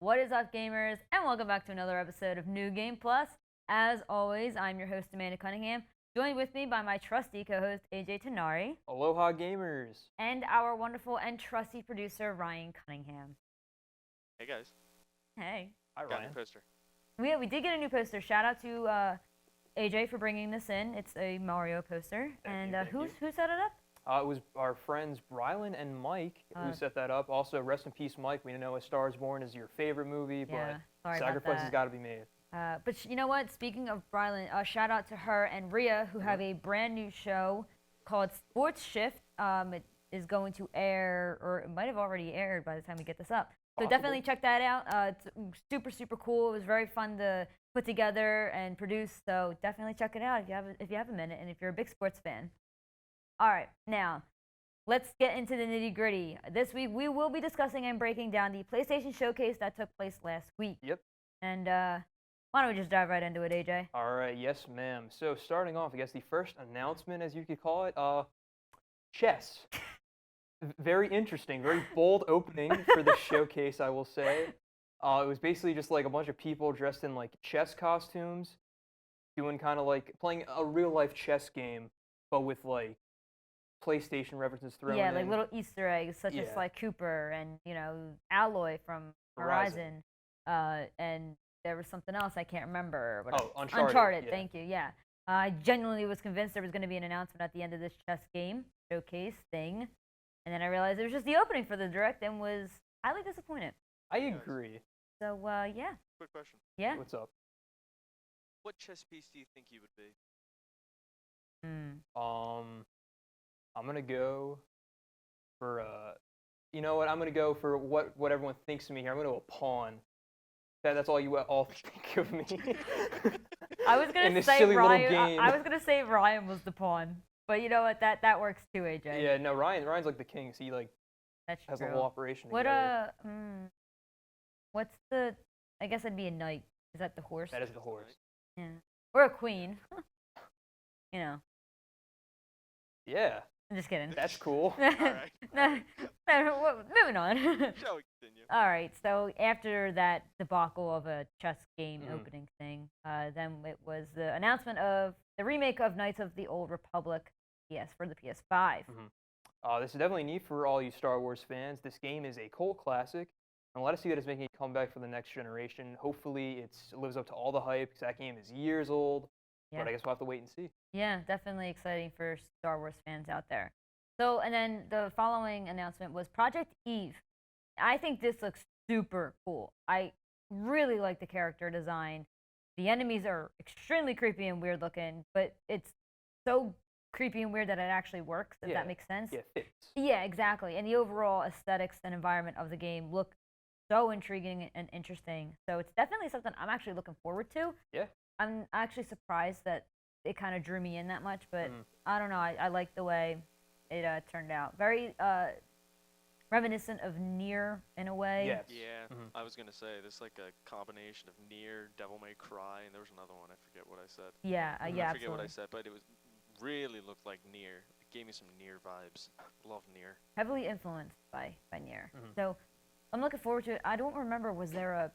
What is up, gamers? And welcome back to another episode of New Game Plus. As always, I'm your host, Amanda Cunningham, joined with me by my trusty co-host, AJ Tenari. Aloha Gamers. And our wonderful and trusty producer, Ryan Cunningham. Hey, guys. Hey. Hi, Got Ryan. a new poster. We did get a new poster. Shout out to AJ for bringing this in. It's a Mario poster. Thank Who you. set it up? It was our friends Brylan and Mike who set that up. Also, rest in peace, Mike. We know A Star is Born is your favorite movie, Yeah, but sorry sacrifice about has got to be made. But you know what? Speaking of Brylan, shout out to her and Rhea, who have a brand new show called Sports Shift. It is going to air, or it might have already aired by the time we get this up. So Possible. definitely check that out. It's super, super cool. It was very fun to put together and produce. So definitely check it out if you have a minute and if you're a big sports fan. All right, now let's get into the nitty gritty. This week we will be discussing and breaking down the PlayStation showcase that took place last week. Yep. And why don't we just dive right into it, AJ? All right, yes, ma'am. So starting off, I guess the first announcement, as you could call it, chess. Very interesting, very bold opening for the showcase, I will say. It was basically just like a bunch of people dressed in like chess costumes, doing kind of like playing a real life chess game, but with like PlayStation references thrown in. Like little Easter eggs, such as like Cooper and Alloy from Horizon. And there was something else I can't remember. Uncharted. Yeah. Thank you. Yeah. I genuinely was convinced there was going to be an announcement at the end of this chess game showcase thing. And then I realized it was just the opening for the direct and was highly disappointed. I agree. So, yeah. Quick question. Yeah? What's up? What chess piece do you think you would be? I'm gonna go for you know what? I'm gonna go for what everyone thinks of me here. I'm gonna go a pawn. That's all you all think of me. I was gonna say silly Ryan. little game. I was gonna say Ryan was the pawn, but you know what? That works too, AJ. Yeah, no, Ryan's like the king. So he like That's has true. the whole operation What together. what's the? I guess it'd be a knight. Is that the horse? That is the horse. Yeah. Or a queen. You know. Yeah, I'm just kidding. that's cool. Alright. No, moving on. Shall we continue? All right. So after that debacle of a chess game Mhm. opening thing, then it was the announcement of the remake of Knights of the Old Republic. Yes, for the PS5. This is definitely neat for all you Star Wars fans. This game is a cult classic, and let us see that it's making a comeback for the next generation. Hopefully, it lives up to all the hype, because that game is years old. Yeah. But I guess we'll have to wait and see. Yeah, definitely exciting for Star Wars fans out there. So, and then the following announcement was Project Eve. I think this looks super cool. I really like the character design. The enemies are extremely creepy and weird looking, but it's so creepy and weird that it actually works, if that makes sense. Yeah, it fits. Yeah, exactly. And the overall aesthetics and environment of the game look so intriguing and interesting. So it's definitely something I'm actually looking forward to. Yeah. I'm actually surprised that it kind of drew me in that much, but I don't know. I like the way it turned out. Very reminiscent of Nier in a way. Yes. Yeah, I was gonna say there's like a combination of Nier, Devil May Cry, and there was another one. I forget what I said. Yeah, yeah, I forget what I absolutely. said, but it was really looked like Nier. It gave me some Nier vibes. Love Nier. Heavily influenced by Nier. So I'm looking forward to it. I don't remember, was there a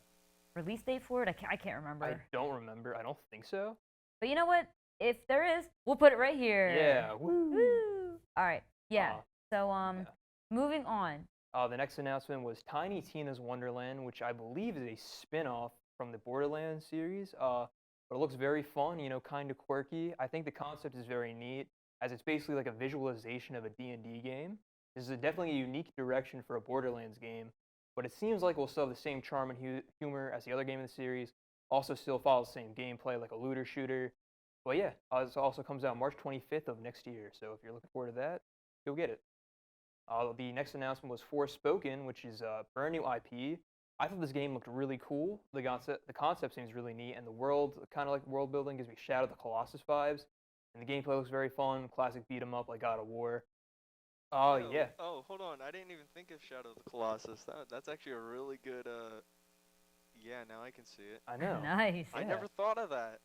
release date for it? I can't remember. I don't remember. I don't think so. But you know what? If there is, we'll put it right here. Yeah. Woo. Woo. All right. Yeah. So yeah. moving on. The next announcement was Tiny Tina's Wonderland, which I believe is a spin-off from the Borderlands series. But it looks very fun, kind of quirky. I think the concept is very neat, as it's basically like a visualization of a D&D game. This is definitely a unique direction for a Borderlands game, but it seems like we'll still have the same charm and humor as the other game in the series. Also still follows the same gameplay like a looter shooter. But yeah, this also comes out March 25th of next year, so if you're looking forward to that, you'll get it. The next announcement was Forspoken, which is a brand new IP. I thought this game looked really cool. The concept seems really neat, and the world, kind of like world building, gives me Shadow of the Colossus vibes. And the gameplay looks very fun, classic beat 'em up like God of War. Yeah. Oh, hold on. I didn't even think of Shadow of the Colossus. That's actually a really good. Yeah, now I can see it. I know. Nice. I never thought of that.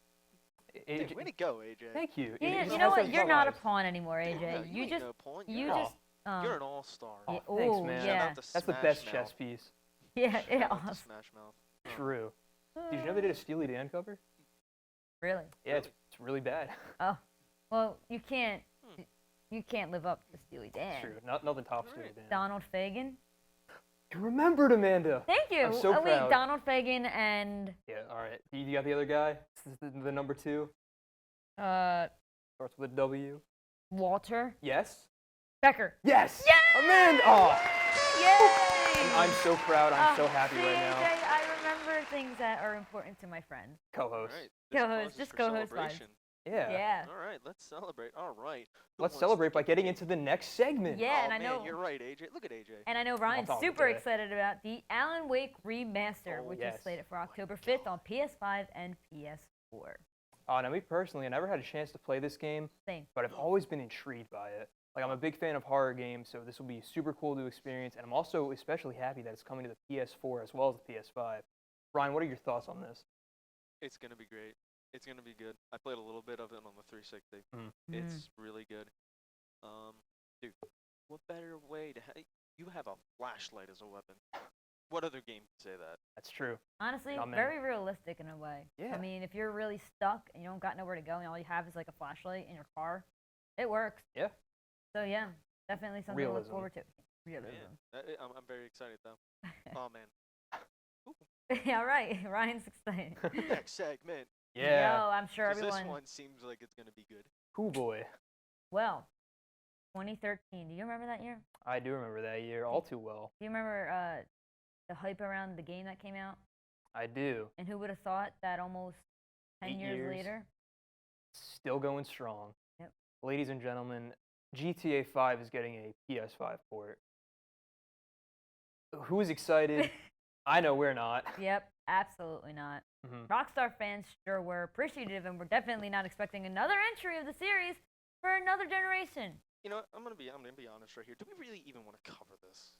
Way to go, AJ. Thank you. Yeah, It you know has what? that You're not a vibe. pawn anymore, No, AJ. you ain't no pawn. You You're just. You're an all-star. Oh, Yeah, thanks, ooh, man. yeah. Shout out to That's the Smash best now. chess piece. Yeah, Shout yeah, out to awesome. Smash Mouth. Oh, True. Did you know they did a Steely Dan cover? Really? Yeah, Really? it's really bad. Oh, well, you can't Hmm. you can't live up to Steely It's Dan. true. Nothing tops Alright. Steely Dan. Donald Fagen. You remembered, Amanda. Thank you. I'm so oh wait, proud. Donald Fagen and Yeah, all right. You got the other guy? The number 2? Starts with a W. Walter Yes? Becker. Yes! Yay! Amanda! Oh, Yay! I'm so proud. I'm so Oh, happy see, right now. AJ, I remember things that are important to my friends. Co-host. Alright. Co-host, This just calls for co-host vibes. celebration. Yeah. Yeah. Alright, let's celebrate. Alright. Let's celebrate by getting into the next segment. Yeah, Oh, and I man, know. you're right, AJ. Look at AJ. And I know Ryan's talking super today. excited about the Alan Wake Remaster, Oh, which yes. is slated for October 5th on PS5 and PS4. Now, me personally, I never had a chance to play this game, Same. but I've always been intrigued by it. Like, I'm a big fan of horror games, so this will be super cool to experience, and I'm also especially happy that it's coming to the PS4 as well as the PS5. Ryan, what are your thoughts on this? It's gonna be great. It's gonna be good. I played a little bit of it on the 360. Mm. It's really good. Dude, what better way to you have a flashlight as a weapon? What other game can say that? That's true. Honestly, Not many. very realistic in a way. Yeah. I mean, if you're really stuck and you don't got nowhere to go and all you have is like a flashlight in your car, it works. Yeah. So yeah, definitely something to look Realism. forward to. Realism. Man, I'm very excited though. Oh man. Yeah, right. Ryan's excited. Next segment. Yeah. Yo, I'm sure 'Cause everyone. this one seems like it's gonna be good. Cool boy. Well, 2013. Do you remember that year? I do remember that year all too well. Do you remember the hype around the game that came out? I do. And who would have thought that almost 10 8 years years. later? Still going strong. Yep. Ladies and gentlemen, GTA 5 is getting a PS5 port. Who's excited? I know we're not. Yep, absolutely not. Mhm. Rockstar fans sure were appreciative, and we're definitely not expecting another entry of the series for another generation. You know what? I'm gonna be honest right here. Do we really even want to cover this?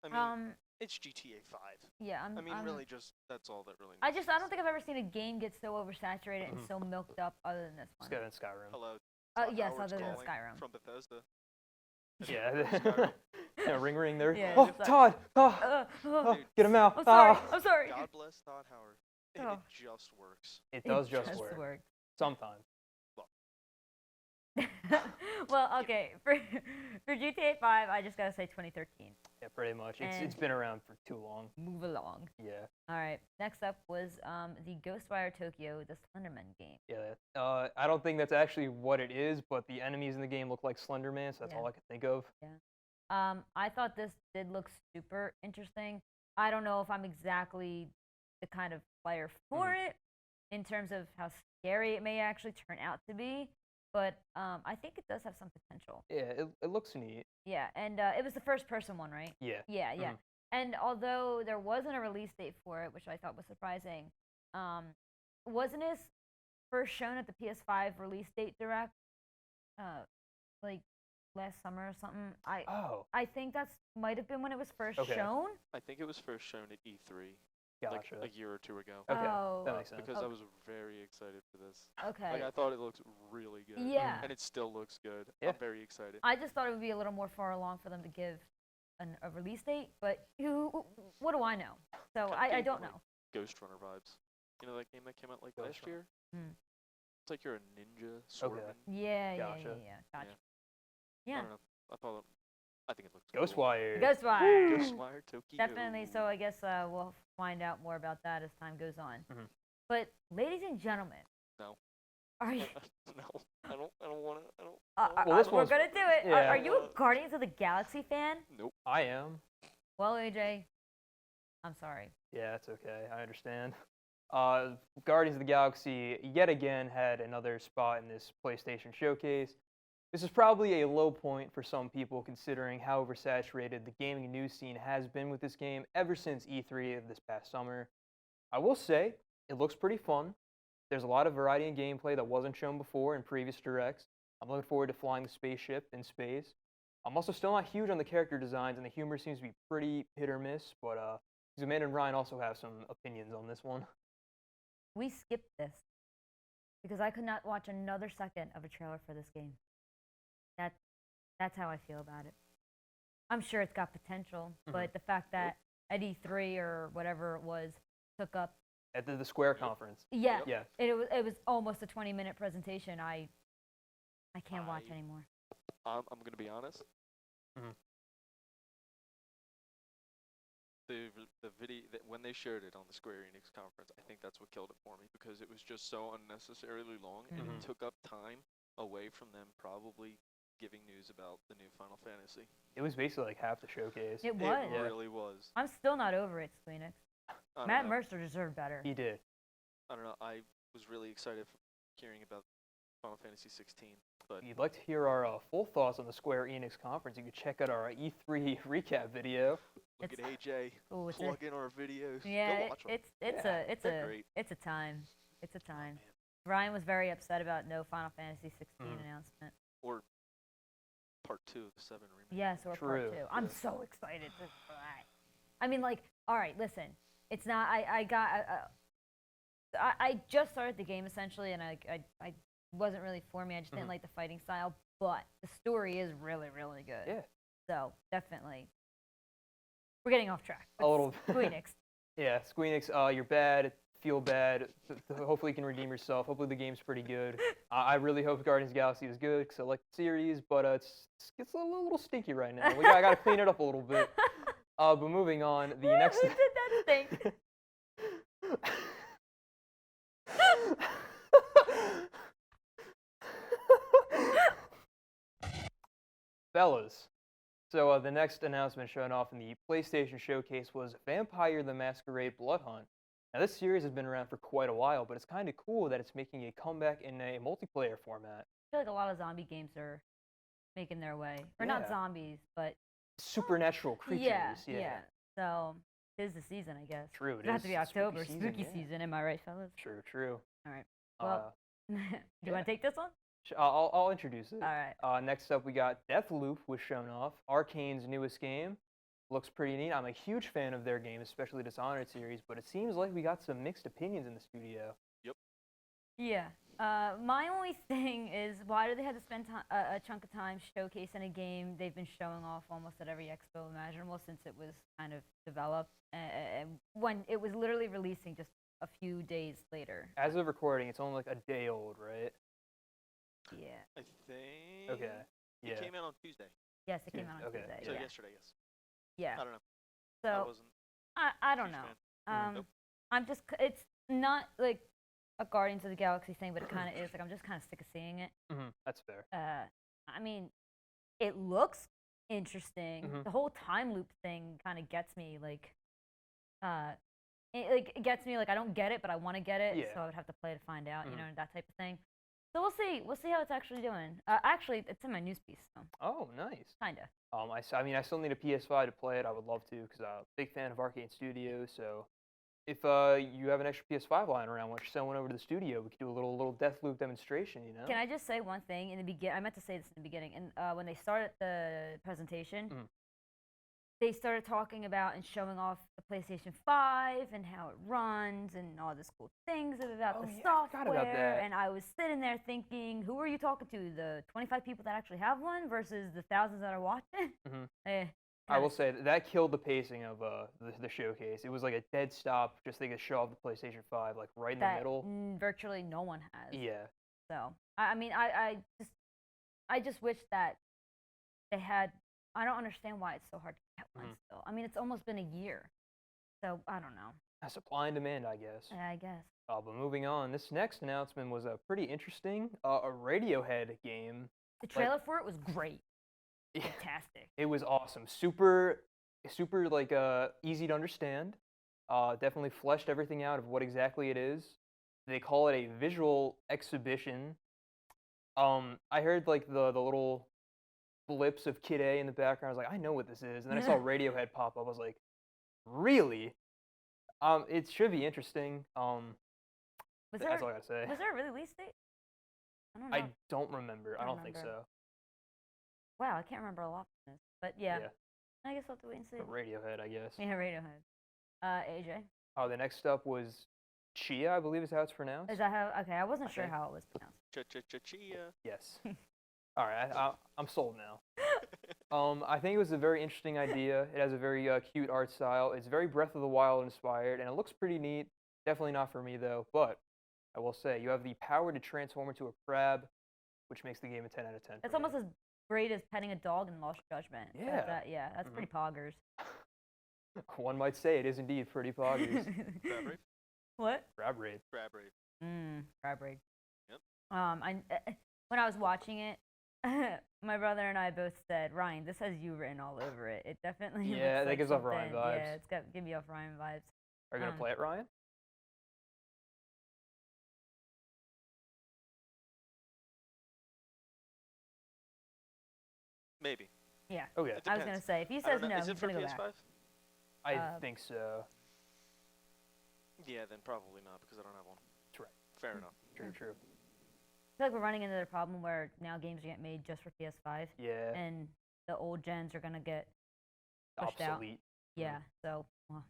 I mean, it's GTA 5. Yeah, I mean, really, just that's all that really. I don't think I've ever seen a game get so oversaturated and Mhm. so milked up other than this Let's one. go in Skyrim. Hello. Yes, Howard's other than calling Skyrim. from Bethesda. Yeah. Skyrim. Yeah, ring ring there. Yeah, Oh, it's like- Todd! Oh, Oh, Dude, get him out. I'm sorry. Ah. I'm sorry. God bless Todd Howard. Oh. It just works. It does just does work. Sometimes. Well, okay. For GTA 5, I just gotta say 2013. Yeah, pretty much. It's And- been around for too long. Move along. Yeah. All right. Next up was the Ghostwire Tokyo, the Slenderman game. Yeah. I don't think that's actually what it is, but the enemies in the game look like Slenderman, so that's Yeah. all I can think of. I thought this did look super interesting. I don't know if I'm exactly the kind of player for it in terms of how scary it may actually turn out to be, but I think it does have some potential. Yeah, it looks neat. Yeah, and it was the first person one, right? Yeah. Yeah, yeah. Mhm. And although there wasn't a release date for it, which I thought was surprising, wasn't it first shown at the PS5 release date direct, like last summer or something? Oh, I think that's might have been when it was first Okay. shown. I think it was first shown at E3 gotcha. like a year or two ago. Okay, Oh, that makes sense. Because I okay. was very excited for this. Okay. Like I thought it looked really good. Yeah. And it still looks good. Yeah. I'm very excited. I just thought it would be a little more far along for them to give a release date, but what do I know? So Kinda I gave don't me, know. Ghost Runner vibes. You know that game that came out like Ghost last Runner. year? Hmm. It's like you're a ninja swordman. Yeah, Gotcha. yeah. Gotcha. I Yeah. don't know. I think it looks cool. Ghostwire. Ghostwire. Ghostwire Tokyo. Definitely. So I guess we'll find out more about that as time goes on. Mhm. But ladies and gentlemen, No. are you? No. I don't want to. I don't. Well, this we're one's- gonna do it. yeah. Are you a Guardians of the Galaxy fan? Nope. I am. Well, AJ, I'm sorry. Yeah, that's okay. I understand. Guardians of the Galaxy yet again had another spot in this PlayStation showcase. This is probably a low point for some people considering how oversaturated the gaming news scene has been with this game ever since E3 of this past summer. I will say, it looks pretty fun. There's a lot of variety in gameplay that wasn't shown before in previous directs. I'm looking forward to flying the spaceship in space. I'm also still not huge on the character designs, and the humor seems to be pretty hit or miss, but Amanda and Ryan also have some opinions on this one. We skipped this because I could not watch another second of a trailer for this game. That's how I feel about it. I'm sure it's got potential, but the fact that at E3 or whatever it was, took up. At the Square conference. Yeah. Yes. It was almost a 20-minute presentation. I can't watch anymore. I'm gonna be honest. Mhm. The video when they shared it on the Square Enix conference, I think that's what killed it for me because it was just so unnecessarily long and it took up time away from them probably giving news about the new Final Fantasy. It was basically like half the showcase. It was. It really was. I'm still not over it, Squeenix. Matt Mercer deserved better. He did. I don't know. I was really excited for hearing about Final Fantasy 16. But If you'd like to hear our full thoughts on the Square Enix conference, you can check out our E3 recap video. look at AJ Ooh, plug in our videos. Yeah, Go watch them. it's great. a time. It's a time. Man. Ryan was very upset about no Final Fantasy 16 announcement. Or part 2 of the 7 remake. Yes, or True. part 2. I'm so excited for that. I mean, like, all right, listen. It's not. I just started the game essentially, and I wasn't really for me. I just didn't like the fighting style, but the story is really, really good. Yeah. So definitely, we're getting off track. A little. Squeenix. Yeah, Squeenix, you're bad. Feel bad. Hopefully you can redeem yourself. Hopefully the game's pretty good. I really hope Guardians of the Galaxy is good because I like the series, but it's a little stinky right now. I got to clean it up a little bit. But moving on, the next. Who did that stink? Fellas. So the next announcement shown off in the PlayStation Showcase was Vampire the Masquerade Blood Hunt. Now this series has been around for quite a while, but it's kind of cool that it's making a comeback in a multiplayer format. I feel like a lot of zombie games are making their way. Or not Yeah. zombies, but Supernatural creatures. Yeah. So, tis the season, I guess. True, it Doesn't have to is be October, spooky spooky season, yeah. season, am I right, fellas? True. All right. Well, do you yeah. want to take this one? I'll introduce it. All right. Next up, we got Deathloop was shown off. Arcane's newest game. Looks pretty neat. I'm a huge fan of their game, especially Dishonored series, but it seems like we got some mixed opinions in the studio. Yeah. My only thing is, why do they have to spend a chunk of time showcasing a game they've been showing off almost at every expo imaginable since it was kind of developed, and when it was literally releasing just a few days later? As of recording, it's only like a day old, right? Yeah. I think. Okay. Yeah. It came out on Tuesday. Yes, it came out on Okay, Tuesday. So yeah. yesterday, yes. Yeah. I don't know. I So wasn't. I don't huge know. fan. Nope. I'm just. It's not like a Guardians of the Galaxy thing, but it kind of is. Like, I'm just kind of sick of seeing it. That's fair. I mean, it looks interesting. Mhm. The whole time loop thing kind of gets me. Like, it gets me. Like, I don't get it, but I want to get it. Yeah. So I would have to play to find out. You know, that type of thing. So we'll see. We'll see how it's actually doing. Actually, it's in my news piece. So Oh, nice. kinda. I mean, I still need a PS5 to play it. I would love to because I'm a big fan of Arcane Studios. So if you have an extra PS5 lying around, why don't you send one over to the studio? We could do a little Deathloop demonstration, you know? Can I just say one thing in the beginning? I meant to say this in the beginning. And when they started the presentation, they started talking about and showing off the PlayStation 5 and how it runs and all this cool things about the yeah, I software. forgot about that. And I was sitting there thinking, who are you talking to? The 25 people that actually have one versus the thousands that are watching? I will say that killed the pacing of the showcase. It was like a dead stop, just they could show off the PlayStation 5 like right in the middle. Virtually no one has. Yeah. So I mean, I just wish that they had. I don't understand why it's so hard to get one still. I mean, it's almost been a year, so I don't know. Supply and demand, I guess. I guess. But moving on, this next announcement was pretty interesting. A Radiohead game. The trailer for it was great. Fantastic. It was awesome. Super like easy to understand. Definitely fleshed everything out of what exactly it is. They call it a visual exhibition. I heard like the little blips of Kid A in the background. I was like, I know what this is. And then I saw Radiohead pop up. I was like, really? It should be interesting. That's all I gotta say. Was there a release date? I don't know. I don't remember. I don't think so. Wow, I can't remember a lot from this. But yeah. I guess I'll have to wait and see. But Radiohead, I guess. Yeah, Radiohead. AJ? Oh, the next up was Chia, I believe is how it's pronounced. Is that how? Okay, I wasn't sure how it was pronounced. Chia. Yes. All right, I'm sold now. I think it was a very interesting idea. It has a very cute art style. It's very Breath of the Wild inspired, and it looks pretty neat. Definitely not for me though, but I will say you have the power to transform into a crab, which makes the game a 10 out of 10. It's for me. almost as great as petting a dog in Lost Judgment. Yeah. Yeah, that's pretty poggers. One might say it is indeed pretty poggers. Crab Rave? What? Crab raid. Crab Rave. Crab Rage. Yep. When I was watching it, my brother and I both said, Ryan, this has you written all over it. It definitely Yeah, looks that like gives off Ryan something- vibes. Yeah, it's got give me off Ryan vibes. Are you gonna Um, play it, Ryan? Maybe. Yeah. Oh yeah, It I was gonna depends. say if he I says don't know. no, Is it he's for gonna go PS5? back. I think so. Yeah, then probably not because I don't have one. That's right. Fair enough. True, true. I feel like we're running into the problem where now games are getting made just for PS5, Yeah, and the old gens are gonna get pushed out. obsolete. Yeah. So. Well,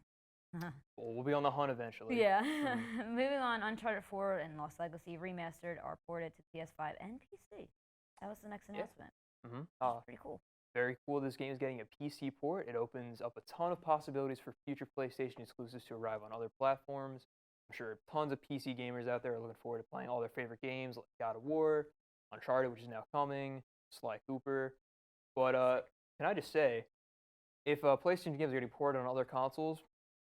Well, we'll be on the hunt eventually. yeah. Moving on, Uncharted 4 and Lost Legacy Remastered are ported to PS5 and PC. That was the next Yeah. announcement. Mm-hmm. Which is pretty cool. Very cool. This game is getting a PC port. It opens up a ton of possibilities for future PlayStation exclusives to arrive on other platforms. I'm sure tons of PC gamers out there are looking forward to playing all their favorite games like God of War, Uncharted, which is now coming, Sly Cooper. But can I just say, if PlayStation games are getting ported on other consoles,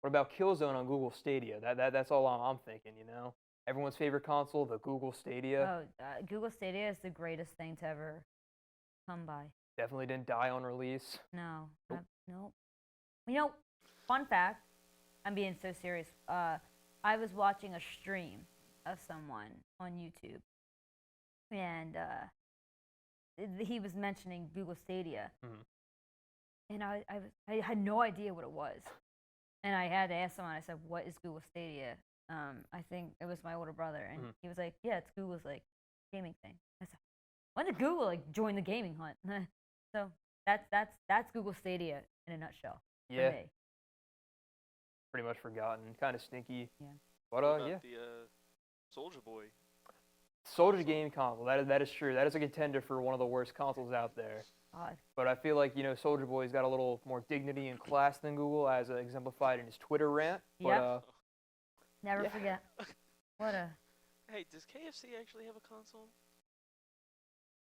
what about Killzone on Google Stadia? That's all I'm thinking. You know, everyone's favorite console, the Google Stadia, Google Stadia is the greatest thing to ever come by. definitely didn't die on release. No. Nope. Nope. You know, fun fact. I'm being so serious. I was watching a stream of someone on YouTube, and he was mentioning Google Stadia, and I had no idea what it was, and I had to ask someone. I said, "What is Google Stadia?" I think it was my older brother, and he was like, "Yeah, it's Google's like gaming thing." I said, "When did Google like join the gaming hunt?" So that's Google Stadia in a nutshell. Yeah, For me. pretty much forgotten. Kind of stinky. Yeah. But What about yeah, the Soldier Boy? Soldier game console. That is true. That is a contender for one of the worst consoles out there. God. But I feel like, you know, Soldier Boy's got a little more dignity and class than Google, as exemplified in his Twitter rant. But Yep. Never yeah. forget. What a Hey, does KFC actually have a console?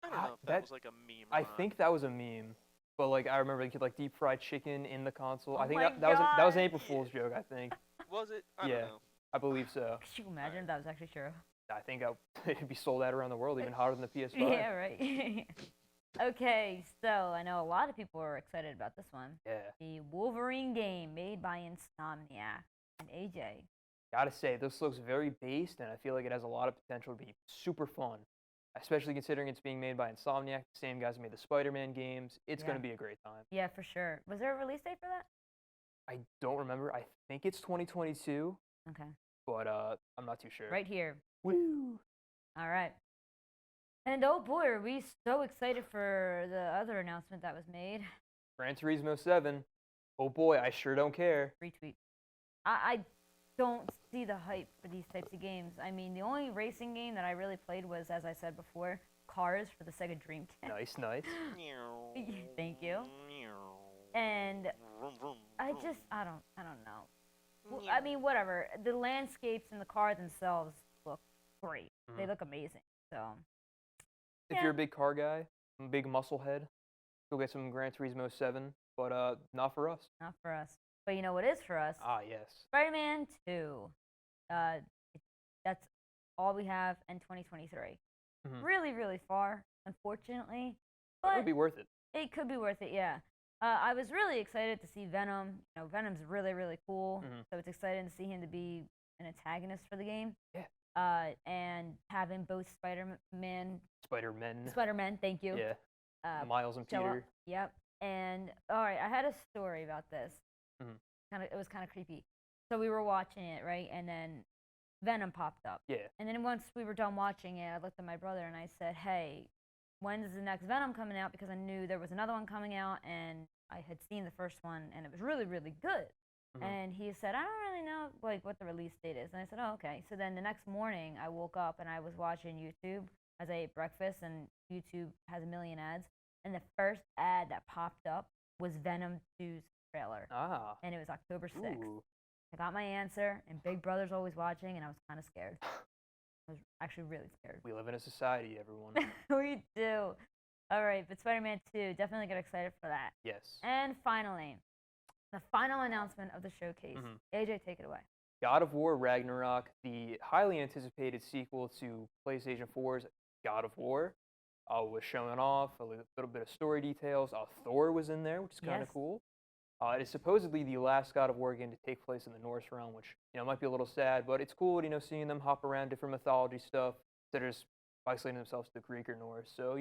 I Ah, don't know if that that- was like a meme. I or not. think that was a meme. But like I remember you could like deep fried chicken in the console. Oh I think my that was an God. April Fool's joke. I think. Was it? I Yeah. don't know. I believe so. Could you imagine if that was actually true? I think it'd be sold out around the world, even hotter than the PS5. Yeah, right. Okay, so I know a lot of people are excited about this one. Yeah. The Wolverine game made by Insomniac and AJ. Gotta say, this looks very based, and I feel like it has a lot of potential to be super fun, especially considering it's being made by Insomniac, the same guys who made the Spider-Man games. It's Yeah. gonna be a great time. Yeah, for sure. Was there a release date for that? I don't remember. I think it's 2022, Okay. but I'm not too sure. Right here. Woo! All right. And oh boy, are we so excited for the other announcement that was made. Gran Turismo 7. Oh boy, I sure don't care. Retweet. I don't see the hype for these types of games. I mean, the only racing game that I really played was, as I said before, Cars for the Sega Dreamcast. Nice, nice. Thank you. And I don't know. Well, I mean, whatever. The landscapes and the cars themselves look great. They look amazing. So, If you're a big car guy, a big muscle head, go get some Gran Turismo 7, but not for us. not for us. But you know what is for us? Ah, yes. Spider-Man 2. That's all we have in 2023. Really, really far, unfortunately. But it But would be worth it. it could be worth it, yeah. I was really excited to see Venom. You know, Venom's really, really cool. So it's exciting to see him to be an antagonist for the game. Yeah. And having both Spider-Man, thank you. Yeah. Miles and show up. Peter. Yep. And all right, I had a story about this. It was kind of creepy. So we were watching it, right? And then Venom popped up. Yeah. And then once we were done watching it, I looked at my brother and I said, "Hey, when is the next Venom coming out?" Because I knew there was another one coming out, and I had seen the first one, and it was really, really good. And he said, "I don't really know like what the release date is." And I said, "Oh, okay." So then the next morning, I woke up and I was watching YouTube as I ate breakfast, and YouTube has a million ads. and the first ad that popped up was Venom 2's trailer, Ah. and it was October 6th. Ooh. I got my answer, and Big Brother's always watching, and I was kind of scared. I was actually really scared. We live in a society, everyone. We do. All right, but Spider-Man 2, definitely get excited for that. Yes. And finally, the final announcement of the showcase. AJ, take it away. God of War Ragnarok, the highly anticipated sequel to PlayStation 4's God of War, was showing off a little bit of story details. Thor was in there, which is kind of Yes. cool. It is supposedly the last God of War game to take place in the Norse realm, which might be a little sad, but it's cool, seeing them hop around different mythology stuff instead of just isolating themselves to Greek or Norse. So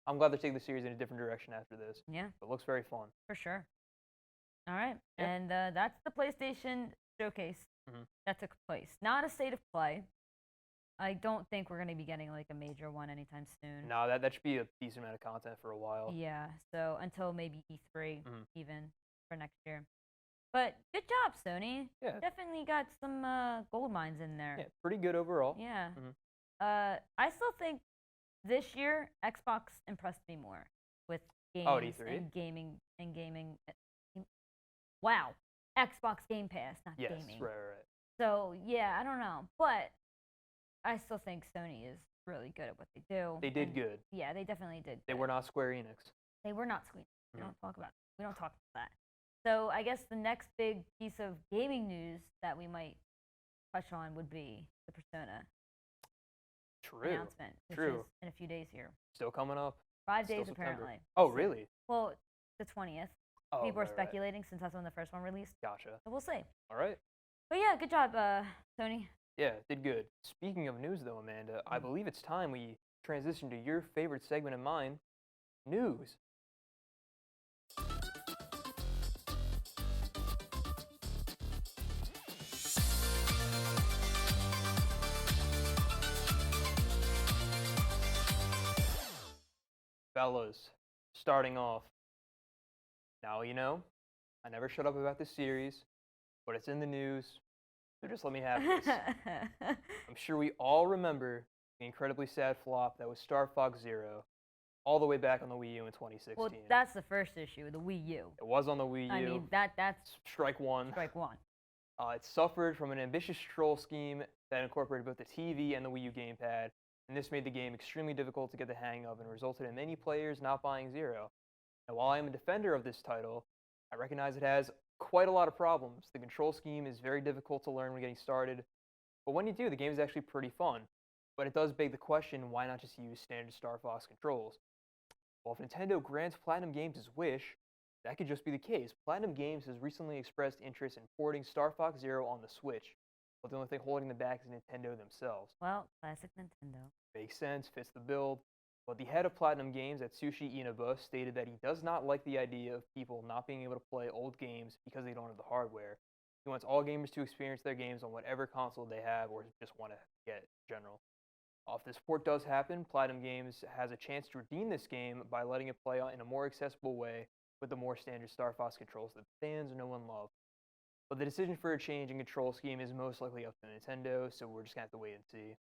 I'm glad they're taking the series in a different direction after this. Yeah, It looks very fun. for sure. All right, Yeah. and that's the PlayStation showcase Mhm. that took place. Not a state of play. I don't think we're going to be getting like a major one anytime soon. No, that should be a decent amount of content for a while. Yeah, so until maybe E3 Mhm. even for next year. But good job, Sony. Yeah. Definitely got some gold mines in there. Yeah, pretty good overall. Yeah. Mhm. I still think this year Xbox impressed me more with games Oh, at E3? and gaming. Wow, Xbox Game Pass, not Yes, gaming. right. So yeah, I don't know, but I still think Sony is really good at what they do. They did and good. Yeah, they definitely did. They good. were not Square Enix. They were not Squeak. We Mhm. don't talk about. We don't talk about that. So I guess the next big piece of gaming news that we might touch on would be the Persona True. announcement, which True. is in a few days here. Still coming up. 5 Still days September. apparently. Oh, So- really? Well, the 20th. Oh, People are right. speculating since that's when the first one released. Gotcha. So we'll see. All right. But yeah, good job, Tony. Yeah, did good. Speaking of news, though, Amanda, I believe it's time we transition to your favorite segment of mine, news. Fellas, starting off. Now, I never shut up about this series, but it's in the news, so just let me have this. I'm sure we all remember the incredibly sad flop that was Star Fox Zero, all the way back on the Wii U in 2016. Well, that's the first issue, the Wii U. It was on the Wii U. I mean, that's Strike one. strike one. It suffered from an ambitious troll scheme that incorporated both the TV and the Wii U gamepad, and this made the game extremely difficult to get the hang of and resulted in many players not buying Zero. Now, while I am a defender of this title, I recognize it has quite a lot of problems. The control scheme is very difficult to learn when getting started, but when you do, the game is actually pretty fun. But it does beg the question, why not just use standard Star Fox controls? Well, if Nintendo grants Platinum Games' wish, that could just be the case. Platinum Games has recently expressed interest in porting Star Fox Zero on the Switch, but the only thing holding them back is Nintendo themselves. Well, classic Nintendo. Makes sense, fits the build. But the head of Platinum Games, Atsushi Inaba, stated that he does not like the idea of people not being able to play old games because they don't have the hardware. He wants all gamers to experience their games on whatever console they have or just want to get in general. If this port does happen, Platinum Games has a chance to redeem this game by letting it play in a more accessible way with the more standard Star Fox controls that fans know and love. But the decision for a change in control scheme is most likely up to Nintendo, so we're just going to have to wait and see.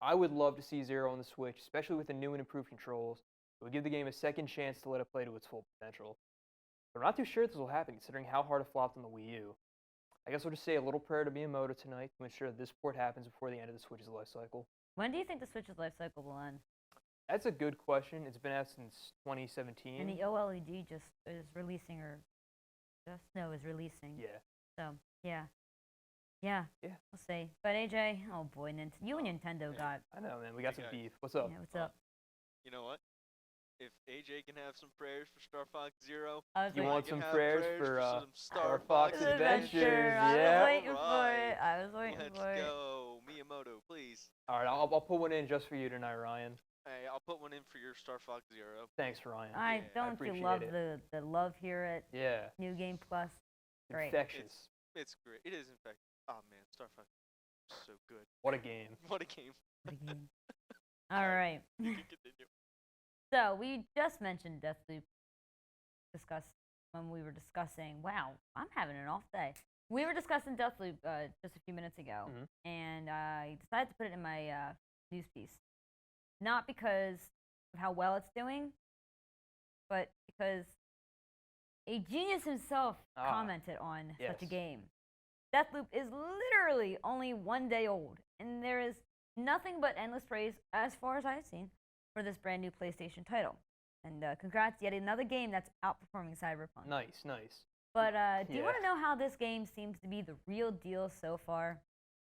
I would love to see Zero on the Switch, especially with the new and improved controls. It would give the game a second chance to let it play to its full potential. But I'm not too sure this will happen, considering how hard it flopped on the Wii U. I guess we'll just say a little prayer to Miyamoto tonight to ensure that this port happens before the end of the Switch's life cycle. When do you think the Switch's life cycle will end? That's a good question. It's been out since 2017. And the OLED just is releasing, or just is releasing. Yeah. So yeah. Yeah. Yeah. We'll see. But AJ, oh boy, you and Nintendo man. got. I know, man. We got some Okay. beef. What's up? Yeah, what's up? You know what? If AJ can have some prayers for Star Fox Zero, I was You like, want I can some have prayers for some Star Fox Adventures? I Yeah. was waiting for Alright. it. I was waiting Let's for it. go, Miyamoto, please. All right, I'll put one in just for you tonight, Ryan. Hey, I'll put one in for your Star Fox Zero. Thanks, Ryan. I Yeah, I don't you appreciate love it. the love here at Yeah. New Game Plus? Great. Infectious. It's great. It is, in fact. Oh man, Star Fox, is so good. What a game. What a game. What a game. All right. You can continue. So we just mentioned Deathloop. When we were discussing. Wow, I'm having an off day. We were discussing Deathloop just a few minutes ago, Mhm. and I decided to put it in my news piece. Not because of how well it's doing, but because a genius himself Ah, commented on such a yes. game. Deathloop is literally only 1 day old, and there is nothing but endless praise, as far as I've seen, for this brand new PlayStation title. And congrats, yet another game that's outperforming Cyberpunk. Nice, nice. But do you want Yeah. to know how this game seems to be the real deal so far?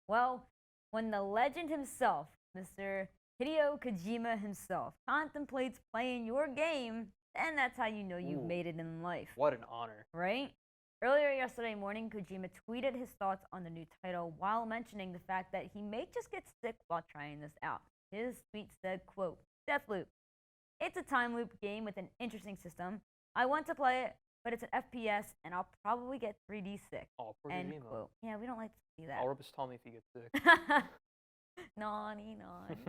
Well, when the legend himself, Mr. Hideo Kojima himself, contemplates playing your game, then that's how you know you've Ooh. made it in life, What an honor. right? Earlier yesterday morning, Kojima tweeted his thoughts on the new title while mentioning the fact that he may just get sick while trying this out. His tweet said, quote, Deathloop. It's a time loop game with an interesting system. I want to play it, but it's an FPS, and I'll probably get 3D sick. Oh, poor End Kojima. quote. Yeah, we don't like to see that. I'll rub his tummy if he gets sick. Naughty, naughty.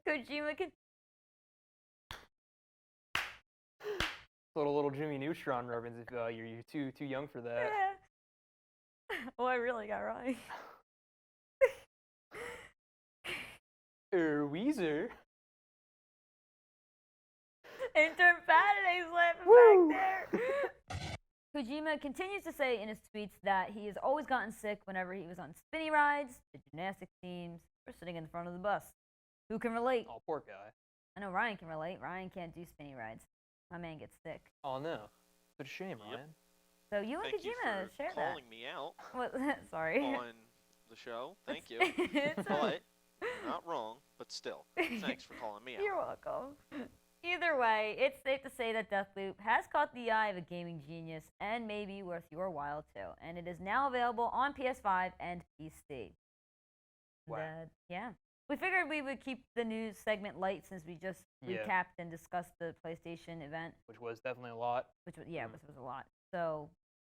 Kojima can. Little Jimmy Neutron reference if you're too young for that. Oh, I really got right. Weezer. Intern Fataday's laughing Woo! back there. Kojima continues to say in his tweets that he has always gotten sick whenever he was on spinny rides, the gymnastics teams, or sitting in the front of the bus. Who can relate? Oh, poor guy. I know Ryan can relate. Ryan can't do spinny rides. My man gets sick. Oh no. Such a shame, Yep. Ryan. So you and Thank you Kojima for share that. calling me out What? Sorry. on the show. Thank you. It's But you're not wrong, but still, thanks for calling me out. You're welcome. Either way, it's safe to say that Deathloop has caught the eye of a gaming genius and may be worth your while too. And it is now available on PS5 and PC. Wow. Yeah. We figured we would keep the news segment light since we just Yeah. recapped and discussed the PlayStation event, Which was definitely a lot. which was, Mm. which was a lot. So,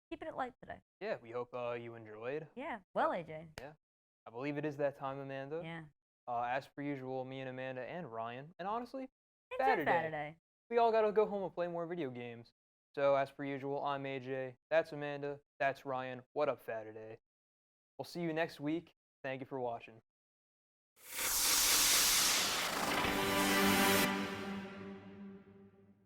keeping it light today. Yeah, we hope you enjoyed. Yeah. Well, AJ. I believe it is that time, Amanda. Yeah. As per usual, me and Amanda and Ryan, and honestly, Intern Fataday. Fataday. we all gotta go home and play more video games. So, as per usual, I'm AJ, that's Amanda, that's Ryan. What up, Fataday? We'll see you next week. Thank you for watching.